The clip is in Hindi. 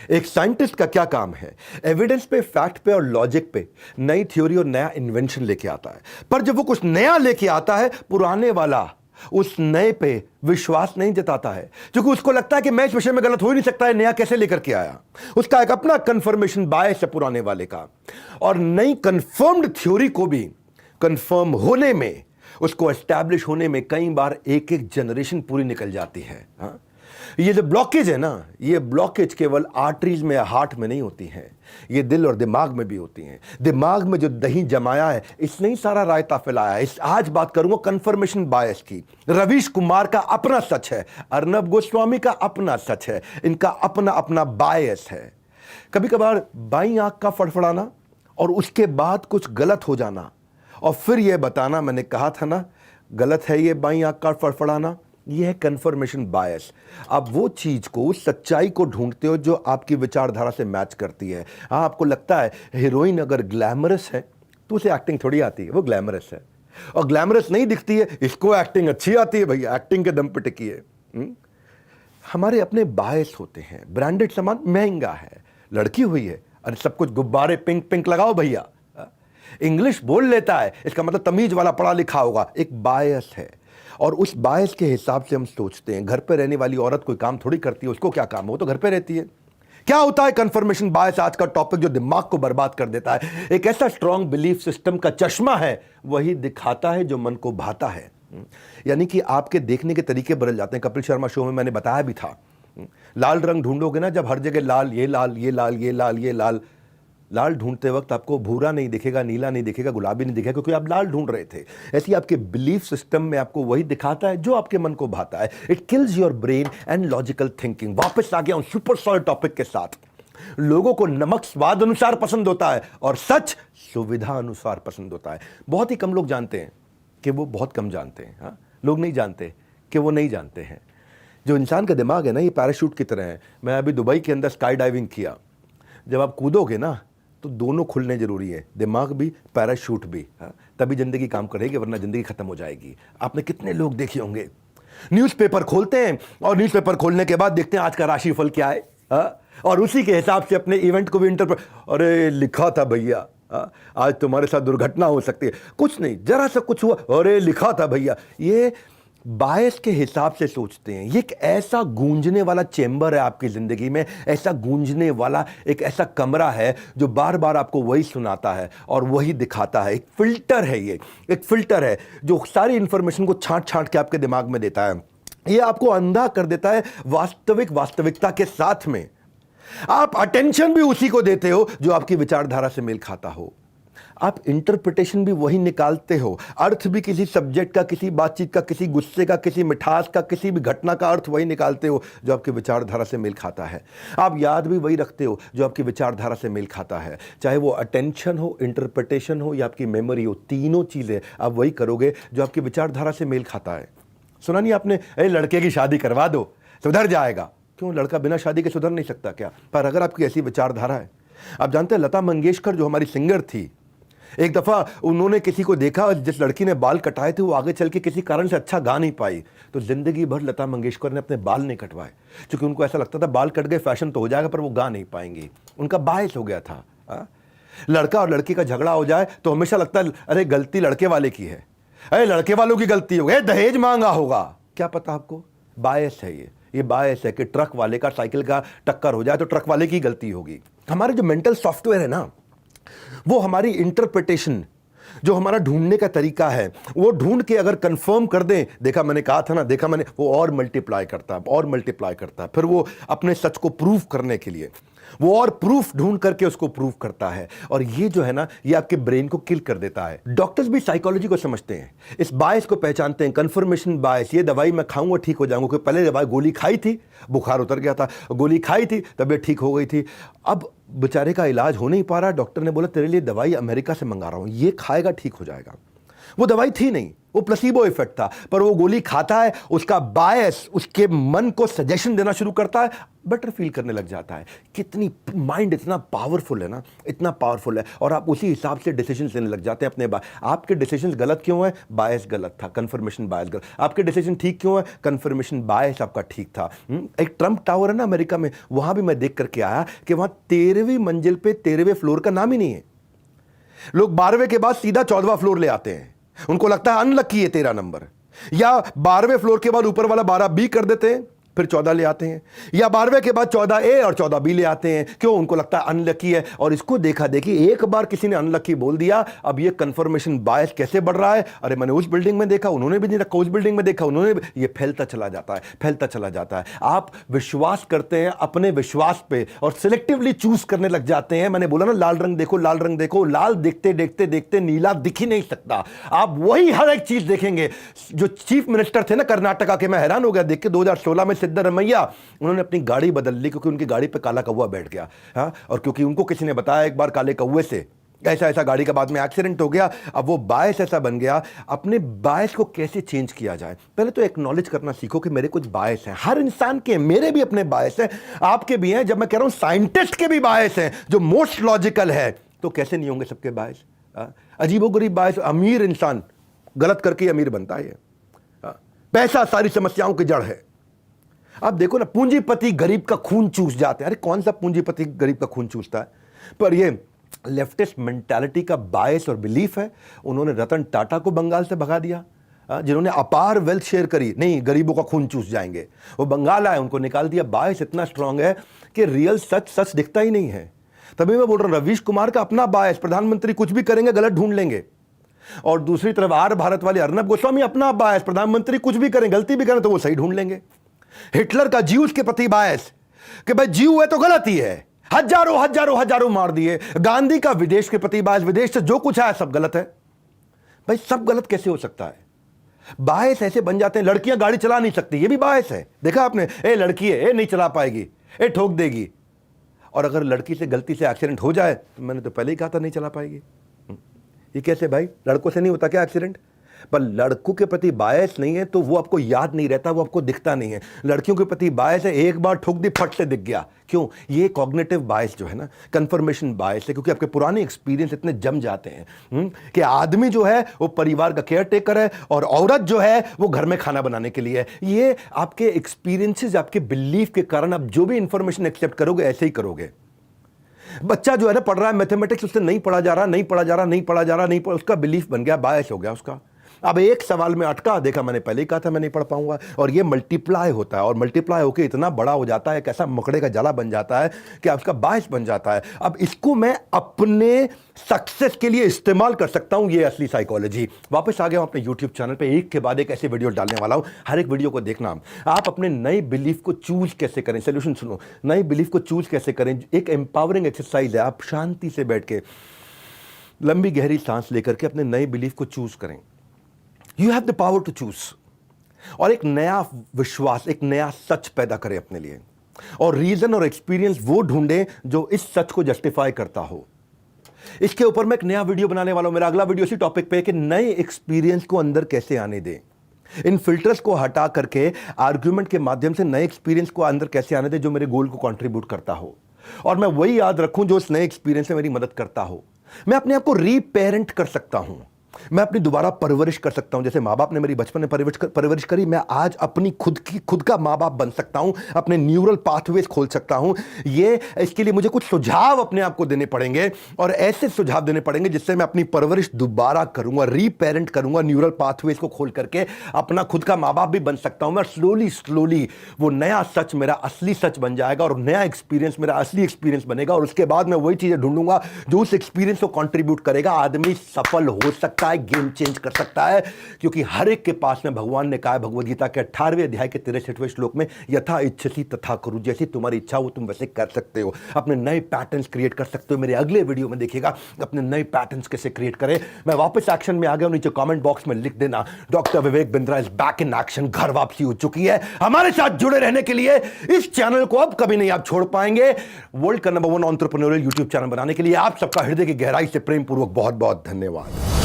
एक साइंटिस्ट का क्या काम है? एविडेंस पे, फैक्ट पे और लॉजिक पे नई थ्योरी और नया इन्वेंशन लेके आता है। पर जब वो कुछ नया लेके आता है, पुराने वाला उस नए पे विश्वास नहीं जताता है, क्योंकि उसको लगता है कि मैं इस विषय में गलत हो ही नहीं सकता है, नया कैसे लेकर के आया। उसका एक अपना कंफर्मेशन बायस है पुराने वाले का। और नई कंफर्म्ड थ्योरी को भी कंफर्म होने में, उसको एस्टैब्लिश होने में कई बार एक एक जनरेशन पूरी निकल जाती है। हाँ? ये जो ब्लॉकेज है ना, ये ब्लॉकेज केवल आर्टरीज में या हार्ट में नहीं होती है, ये दिल और दिमाग में भी होती हैं। दिमाग में जो दही जमाया है, इसने ही सारा रायता फैलाया है। आज बात करूंगा कंफर्मेशन बायस की। रवीश कुमार का अपना सच है, अर्नब गोस्वामी का अपना सच है, इनका अपना अपना बायस है। कभी कभार बाईं आंख का फड़फड़ाना और उसके बाद कुछ गलत हो जाना और फिर यह बताना, मैंने कहा था ना गलत है ये बाईं आंख का फड़फड़ाना, यह है कंफर्मेशन बायस। आप वो चीज को, उस सच्चाई को ढूंढते हो जो आपकी विचारधारा से मैच करती है। हाँ, आपको लगता है हीरोइन अगर ग्लैमरस है तो उसे एक्टिंग थोड़ी आती है, वो ग्लैमरस है। और ग्लैमरस नहीं दिखती है, इसको एक्टिंग अच्छी आती है, भैया एक्टिंग के दम पे टिकी है। हमारे अपने बायस होते हैं। ब्रांडेड सामान महंगा है, लड़की हुई है, अरे सब कुछ गुब्बारे पिंक पिंक लगाओ भैया। इंग्लिश बोल लेता है, इसका मतलब तमीज वाला पढ़ा लिखा होगा, एक बायस है। और उस बायस के हिसाब से हम सोचते हैं। घर पे रहने वाली औरत कोई काम थोड़ी करती है, उसको क्या काम है, वो तो घर पे रहती है। क्या होता है कंफर्मेशन बायस? आज का टॉपिक जो दिमाग को बर्बाद कर देता है। एक ऐसा स्ट्रॉन्ग बिलीफ सिस्टम का चश्मा है, वही दिखाता है जो मन को भाता है। यानी कि आपके देखने के तरीके बदल जाते हैं। कपिल शर्मा शो में मैंने बताया भी था, लाल रंग ढूंढोगे ना, जब हर जगह लाल, ये लाल, ये लाल, ये लाल, ये लाल, लाल ढूंढते वक्त आपको भूरा नहीं दिखेगा, नीला नहीं दिखेगा, गुलाबी नहीं दिखेगा, क्योंकि आप लाल ढूंढ रहे थे। ऐसे आपके बिलीफ सिस्टम में आपको वही दिखाता है जो आपके मन को भाता है। It kills your brain and logical thinking. वापस आ गया हूं सुपर सॉलिड टॉपिक के साथ। लोगों को नमक स्वाद अनुसार पसंद होता है और सच सुविधा अनुसार पसंद होता है। बहुत ही कम लोग जानते हैं कि वो बहुत कम जानते हैं। हाँ, लोग नहीं जानते कि वो नहीं जानते हैं। जो इंसान का दिमाग है ना, ये पैराशूट की तरह है। मैं अभी दुबई के अंदर स्काई डाइविंग किया। जब आप कूदोगे ना तो दोनों खुलने जरूरी है, दिमाग भी, पैराशूट भी। हाँ, तभी जिंदगी काम करेगी, वरना जिंदगी खत्म हो जाएगी। आपने कितने लोग देखे होंगे, न्यूज़पेपर खोलते हैं और न्यूज़पेपर खोलने के बाद देखते हैं आज का राशिफल क्या है। हाँ, और उसी के हिसाब से अपने इवेंट को भी अरे लिखा था भैया, आज तुम्हारे साथ दुर्घटना हो सकती है। कुछ नहीं, जरा सा कुछ हुआ, अरे लिखा था भैया। ये बायस के हिसाब से सोचते हैं। ये एक ऐसा गूंजने वाला चेंबर है आपकी जिंदगी में, ऐसा गूंजने वाला एक ऐसा कमरा है जो बार बार आपको वही सुनाता है और वही दिखाता है। एक फिल्टर है, ये एक फिल्टर है जो सारी इंफॉर्मेशन को छांट छांट के आपके दिमाग में देता है। ये आपको अंधा कर देता है वास्तविकता के साथ में। आप अटेंशन भी उसी को देते हो जो आपकी विचारधारा से मेल खाता हो। आप इंटरप्रिटेशन भी वही निकालते हो, अर्थ भी किसी सब्जेक्ट का, किसी बातचीत का, किसी गुस्से का, किसी मिठास का, किसी भी घटना का अर्थ वही निकालते हो जो आपकी विचारधारा से मेल खाता है। आप याद भी वही रखते हो जो आपकी विचारधारा से मेल खाता है। चाहे वो अटेंशन हो, इंटरप्रिटेशन हो या आपकी मेमोरी हो, तीनों चीजें आप वही करोगे जो आपकी विचारधारा से मेल खाता है। सुना नहीं आपने, अरे लड़के की शादी करवा दो सुधर जाएगा। क्यों, लड़का बिना शादी के सुधर नहीं सकता क्या? पर अगर आपकी ऐसी विचारधारा है। आप जानते हैं लता मंगेशकर जो हमारी सिंगर थी, एक दफा उन्होंने किसी को देखा, जिस लड़की ने बाल कटाए थे वो आगे चल के किसी कारण से अच्छा गा नहीं पाई, तो जिंदगी भर लता मंगेशकर ने अपने बाल नहीं कटवाए, क्योंकि उनको ऐसा लगता था बाल कट गए फैशन तो हो जाएगा पर वो गा नहीं पाएंगी। उनका बायस हो गया था। लड़का और लड़की का झगड़ा हो जाए तो हमेशा लगता है अरे गलती लड़के वाले की है, अरे लड़के वालों की गलती हो गई, दहेज मांगा होगा। क्या पता आपको, बायस है ये बायस है कि ट्रक वाले का साइकिल का टक्कर हो जाए तो ट्रक वाले की गलती होगी। हमारे जो मेंटल सॉफ्टवेयर है ना, वो हमारी इंटरप्रिटेशन, जो हमारा ढूंढने का तरीका है, वो ढूंढ के अगर कंफर्म कर दें, देखा मैंने कहा था ना, देखा मैंने, वो और मल्टीप्लाई करता है। फिर वो अपने सच को प्रूव करने के लिए वो और प्रूफ ढूंढ करके उसको प्रूव करता है। और ये जो है ना, ये आपके ब्रेन को किल कर देता है। डॉक्टर्स भी साइकोलॉजी को समझते हैं, इस बायस को पहचानते हैं, कंफर्मेशन बायस। ये दवाई मैं खाऊंगा ठीक हो जाऊंगा, क्योंकि पहले दवाई गोली खाई थी, बुखार उतर गया था, गोली खाई थी, तबीयत ठीक हो गई थी। अब बेचारे का इलाज हो नहीं पा रहा, डॉक्टर ने बोला तेरे लिए दवाई अमेरिका से मंगा रहा हूं, ये खाएगा ठीक हो जाएगा। वो दवाई थी नहीं, वो प्लेसिबो इफेक्ट था, पर वो गोली खाता है, उसका बायस उसके मन को सजेशन देना शुरू करता है, बेटर फील करने लग जाता है। कितनी माइंड इतना पावरफुल है ना, इतना पावरफुल है, और आप उसी हिसाब से डिसीजन लेने लग जाते हैं अपने आपके डिसीजन गलत क्यों है? बायस गलत था, कंफर्मेशन बायस गलत। आपके डिसीजन ठीक क्यों है? कंफर्मेशन बायस आपका ठीक था। एक ट्रंप टावर है ना अमेरिका में, वहां भी मैं देख करके आया कि वहां 13वीं मंजिल पे 13वें फ्लोर का नाम ही नहीं है। लोग 12वें के बाद सीधा 14वां फ्लोर ले आते हैं, उनको लगता है अनलकी है 13 नंबर, या 12वें फ्लोर के बाद ऊपर वाला 12B कर देते हैं, फिर 14 ले आते हैं, या 12वें के बाद 14A और 14B ले आते हैं। क्यों? उनको लगता है अनलकी है। और इसको देखा देखी एक बार किसी ने अनलकी बोल दिया, अब ये कंफर्मेशन बायस कैसे बढ़ रहा है, अरे मैंने उस बिल्डिंग में देखा, उन्होंने भी नहीं रखा, उस बिल्डिंग में देखा उन्होंने भी, ये फैलता चला जाता है, फैलता चला जाता है। आप विश्वास करते हैं अपने विश्वास पे और सिलेक्टिवली चूज करने लग जाते हैं। मैंने बोला ना, लाल रंग देखो, लाल रंग देखो, लाल देखते देखते देखते नीला दिख ही नहीं सकता। आप वही हर एक चीज देखेंगे। जो चीफ मिनिस्टर थे ना कर्नाटका के, मैं हैरान हो गया देख के, 2016 में सिद्धरमैया, उन्होंने अपनी गाड़ी बदल ली क्योंकि उनकी गाड़ी पे काला कौवा बैठ गया। हाँ, और क्योंकि उनको किसी ने बताया एक बार काले कौवे से ऐसा ऐसा गाड़ी का बाद में एक्सीडेंट हो गया, अब वो बायस ऐसा बन गया। अपने बायस को कैसे चेंज किया जाए? पहले तो एक्नॉलेज करना सीखो कि मेरे कुछ बायस हैं, हर इंसान के, मेरे भी अपने बायस हैं, आपके भी हैं। जब मैं कह रहा हूं साइंटिस्ट के भी बायस हैं जो मोस्ट लॉजिकल है, तो कैसे नहीं होंगे सबके बायस? अजीबोगरीब बायस। अमीर इंसान गलत करके अमीर बनता है। पैसा सारी समस्याओं की जड़ है। अब देखो ना, पूंजीपति गरीब का खून चूस जाते हैं। अरे कौन सा पूंजीपति गरीब का खून चूसता है? पर ये लेफ्टिस्ट मेंटालिटी का बायस और बिलीफ है। उन्होंने रतन टाटा को बंगाल से भगा दिया, जिन्होंने अपार वेल्थ शेयर करी, नहीं गरीबों का खून चूस जाएंगे, वो बंगाल आए, उनको निकाल दिया। बायस इतना स्ट्रांग है कि रियल सच सच दिखता ही नहीं है। तभी मैं बोल रहा हूं, रवीश कुमार का अपना बायस, प्रधानमंत्री कुछ भी करेंगे गलत ढूंढ लेंगे। और दूसरी तरफ आर भारत वाले अर्नब गोस्वामी, अपना बायस, प्रधानमंत्री कुछ भी करें, गलती भी करें तो वो सही ढूंढ लेंगे। हिटलर का जीव्स के प्रति बायस कि भाई जीव है तो गलत ही है, हजारों हजारों हजारों मार दिए। गांधी का विदेश के प्रति बायस, विदेश से जो कुछ आया सब गलत है। भाई सब गलत कैसे हो सकता है? बायस ऐसे बन जाते हैं। लड़कियां गाड़ी चला नहीं सकती, ये भी बायस है। देखा आपने, ए लड़की है, ए नहीं चला पाएगी, ए ठोक देगी। और अगर लड़की से गलती से एक्सीडेंट हो जाए, मैंने तो पहले ही कहा था नहीं चला पाएगी। ये कैसे भाई? लड़कों से नहीं होता क्या एक्सीडेंट? पर लड़कों के प्रति बायस नहीं है तो वो आपको याद नहीं रहता, वो आपको दिखता नहीं है। लड़कियों के प्रति बायस है, एक बार ठोक दी फट से दिख गया। क्यों? ये कॉग्निटिव बायस जो है ना, कंफर्मेशन बायस है, क्योंकि आपके पुराने एक्सपीरियंस इतने जम जाते हैं कि आदमी जो है वो परिवार का केयर टेकर है और औरत जो है वो घर में खाना बनाने के लिए है। ये आपके एक्सपीरियंसेस, आपके बिलीफ के कारण आप जो भी इंफॉर्मेशन एक्सेप्ट करोगे ऐसे ही करोगे। बच्चा जो है ना पढ़ रहा है मैथमेटिक्स, उससे नहीं पढ़ा जा रहा, नहीं पढ़ा जा रहा, नहीं पढ़ा जा रहा, नहीं पढ़ा, उसका बिलीफ बन गया, बायस हो गया उसका। अब एक सवाल में अटका, देखा मैंने पहले ही कहा था मैं नहीं पढ़ पाऊंगा, और ये मल्टीप्लाई होता है, और मल्टीप्लाई होकर इतना बड़ा हो जाता है, कैसा मकड़े का जाला बन जाता है कि उसका बायस बन जाता है। अब इसको मैं अपने सक्सेस के लिए इस्तेमाल कर सकता हूं, ये असली साइकोलॉजी। वापस आ गया हूं अपने यूट्यूब चैनल पे, एक के बाद एक ऐसे वीडियो डालने वाला हूं, हर एक वीडियो को देखना। आप अपने नए बिलीफ को चूज कैसे करें, सोल्यूशन सुनो, नए बिलीफ को चूज कैसे करें। एक एम्पावरिंग एक्सरसाइज है, आप शांति से बैठ के लंबी गहरी सांस लेकर के अपने नए बिलीफ को चूज करें। You have the power to choose, और एक नया विश्वास, एक नया सच पैदा करें अपने लिए, और रीजन और एक्सपीरियंस वो ढूंढें जो इस सच को जस्टिफाई करता हो। इसके ऊपर मैं एक नया वीडियो बनाने वाला हूं। मेरा अगला वीडियो इसी टॉपिक पे है कि नए एक्सपीरियंस को अंदर कैसे आने दें, इन फिल्टर्स को हटा करके आर्ग्यूमेंट के माध्यम से नए एक्सपीरियंस को अंदर कैसे आने दें जो मेरे गोल को कंट्रीब्यूट करता हो, और मैं वही याद रखूं जो इस नए एक्सपीरियंस में मेरी मदद करता हो। मैं अपने आप को रीपेरेंट कर सकता हूं, मैं अपनी दोबारा परवरिश कर सकता हूं। जैसे माँ बाप ने मेरी बचपन में परवरिश करी, मैं आज अपनी खुद का माँ बाप बन सकता हूं, अपने न्यूरल पाथवेज खोल सकता हूं। ये इसके लिए मुझे कुछ सुझाव अपने आप को देने पड़ेंगे, और ऐसे सुझाव देने पड़ेंगे जिससे मैं अपनी परवरिश दोबारा करूंगा, रीपेरेंट करूंगा, न्यूरल पाथवेज को खोल करके अपना खुद का माँ बाप भी बन सकता हूं। मैं स्लोली वो नया सच मेरा असली सच बन जाएगा, और नया एक्सपीरियंस मेरा असली एक्सपीरियंस बनेगा, और उसके बाद मैं वही चीजें ढूंढूंगा जो उस एक्सपीरियंस को कंट्रीब्यूट करेगा। आदमी सफल हो सकता है, गेम चेंज कर सकता है, क्योंकि हर एक के पास में भगवान ने कहा भगवद गीता के 18वें अध्याय के 63वें श्लोक में, यथा इच्छसी तथा करो, जैसी तुम्हारी इच्छा हो तुम वैसे कर सकते हो। अपने नए पैटर्न्स क्रिएट कर सकते हो। मेरे अगले वीडियो में देखिएगा अपने नए पैटर्न्स कैसे क्रिएट करें। मैं वापस एक्शन में आ गया हूं, नीचे कमेंट बॉक्स में लिख देना, doctor Vivek Bindra is back in action, घर वापसी हो चुकी है। हमारे साथ जुड़े रहने के लिए इस चैनल को अब कभी नहीं आप छोड़ पाएंगे। वर्ल्ड का नंबर 1 एंटरप्रेन्योरियल यूट्यूब चैनल बनाने के लिए आप सबका हृदय की गहराई से प्रेम पूर्वक बहुत बहुत धन्यवाद।